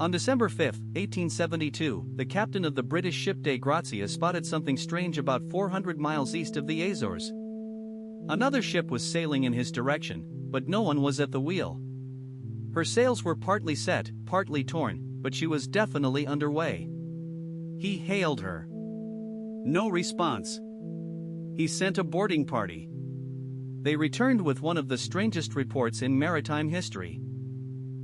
On December 5, 1872, the captain of the British ship Dei Grazia spotted something strange about 400 miles east of the Azores. Another ship was sailing in his direction, but no one was at the wheel. Her sails were partly set, partly torn, but she was definitely underway. He hailed her. No response. He sent a boarding party. They returned with one of the strangest reports in maritime history.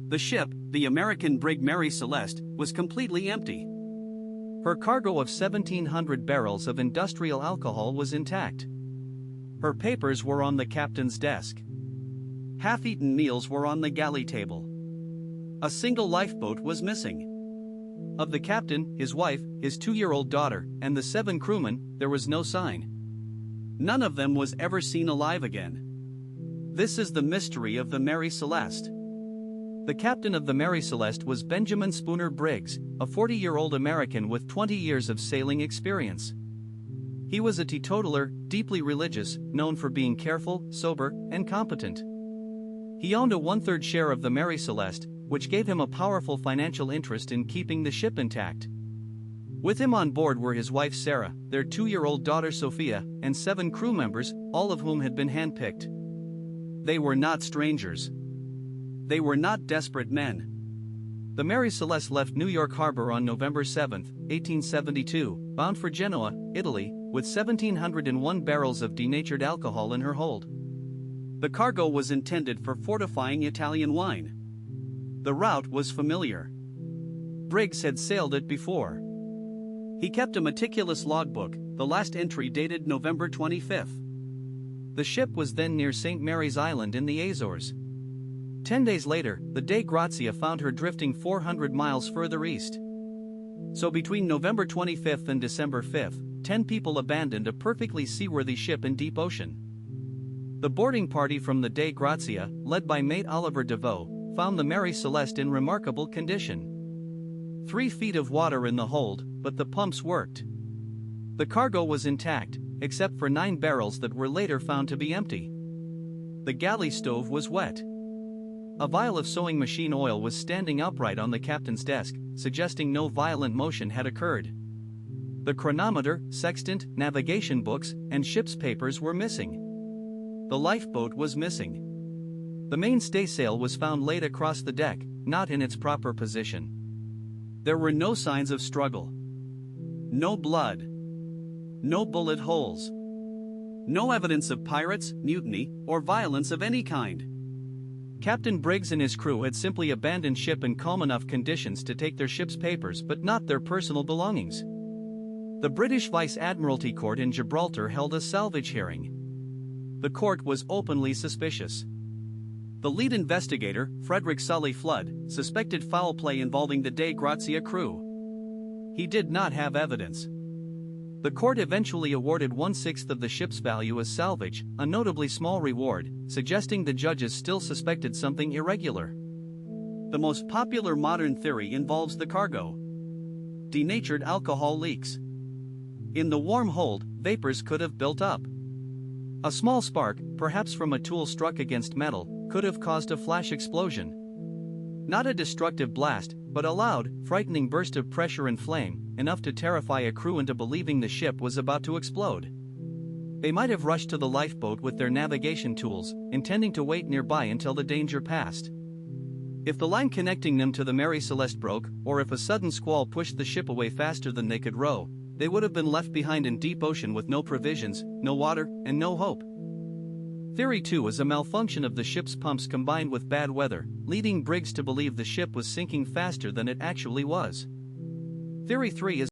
The ship, the American brig Mary Celeste, was completely empty. Her cargo of 1,700 barrels of industrial alcohol was intact. Her papers were on the captain's desk. Half-eaten meals were on the galley table. A single lifeboat was missing. Of the captain, his wife, his 2-year-old daughter, and the 7 crewmen, there was no sign. None of them was ever seen alive again. This is the mystery of the Mary Celeste. The captain of the Mary Celeste was Benjamin Spooner Briggs, a 40-year-old American with 20 years of sailing experience. He was a teetotaler, deeply religious, known for being careful, sober, and competent. He owned a 1/3 share of the Mary Celeste, which gave him a powerful financial interest in keeping the ship intact. With him on board were his wife Sarah, their 2-year-old daughter Sophia, and 7 crew members, all of whom had been handpicked. They were not strangers. They were not desperate men. The Mary Celeste left New York Harbor on November 7, 1872, bound for Genoa, Italy, with 1,701 barrels of denatured alcohol in her hold. The cargo was intended for fortifying Italian wine. The route was familiar. Briggs had sailed it before. He kept a meticulous logbook, the last entry dated November 25. The ship was then near St. Mary's Island in the Azores. 10 days later, the Dei Grazia found her drifting 400 miles further east. So between November 25 and December 5, 10 people abandoned a perfectly seaworthy ship in deep ocean. The boarding party from the Dei Grazia, led by mate Oliver Devoe, found the Mary Celeste in remarkable condition. 3 feet of water in the hold, but the pumps worked. The cargo was intact, except for 9 barrels that were later found to be empty. The galley stove was wet. A vial of sewing machine oil was standing upright on the captain's desk, suggesting no violent motion had occurred. The chronometer, sextant, navigation books, and ship's papers were missing. The lifeboat was missing. The main staysail was found laid across the deck, not in its proper position. There were no signs of struggle. No blood. No bullet holes. No evidence of pirates, mutiny, or violence of any kind. Captain Briggs and his crew had simply abandoned ship in calm enough conditions to take their ship's papers but not their personal belongings. The British Vice Admiralty Court in Gibraltar held a salvage hearing. The court was openly suspicious. The lead investigator, Frederick Sully Flood, suspected foul play involving the Dei Grazia crew. He did not have evidence. The court eventually awarded 1/6 of the ship's value as salvage, a notably small reward, suggesting the judges still suspected something irregular. The most popular modern theory involves the cargo. Denatured alcohol leaks. In the warm hold, vapors could have built up. A small spark, perhaps from a tool struck against metal, could have caused a flash explosion. Not a destructive blast, but a loud, frightening burst of pressure and flame, enough to terrify a crew into believing the ship was about to explode. They might have rushed to the lifeboat with their navigation tools, intending to wait nearby until the danger passed. If the line connecting them to the Mary Celeste broke, or if a sudden squall pushed the ship away faster than they could row, they would have been left behind in deep ocean with no provisions, no water, and no hope. Theory 2 is a malfunction of the ship's pumps combined with bad weather, leading Briggs to believe the ship was sinking faster than it actually was. Theory 3 is